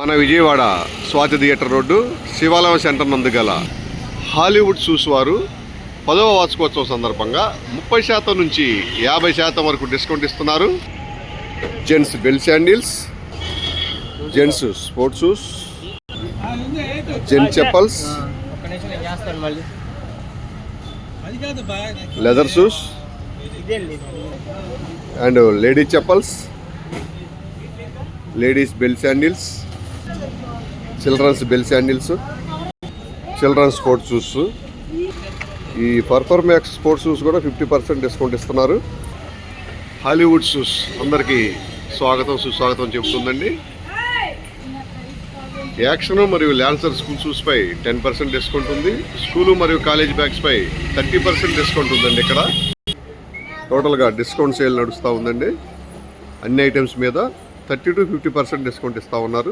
మన Vijayawada Swathi theatre road శివాలయం centre నందు గల హాలీవుడ్ షూస్ వారు 10వ వార్షికోత్సవం సందర్భంగా 30% నుంచి 50% వరకు డిస్కౌంట్ ఇస్తున్నారు. Gents belt sandals, gents sports shoes, gents chappals, leather shoes and ladies chappals, ladies belt sandals, children's belt sandals, children's sports shoes. ఈ పర్ఫార్మాక్స్ స్పోర్ట్స్ షూస్ కూడా 50% డిస్కౌంట్ ఇస్తున్నారు. హాలీవుడ్ షూస్ అందరికీ స్వాగతం సుస్వాగతం చెబుతుందండి. యాక్షన్ మరియు ల్యాన్సర్ స్కూల్ షూస్పై 10% డిస్కౌంట్ ఉంది. School మరియు college బ్యాగ్స్పై 30% discount ఉందండి. ఇక్కడ టోటల్గా డిస్కౌంట్ సేల్ నడుస్తూ ఉందండి. అన్ని ఐటమ్స్ మీద 30 to 50% డిస్కౌంట్ ఇస్తూ ఉన్నారు.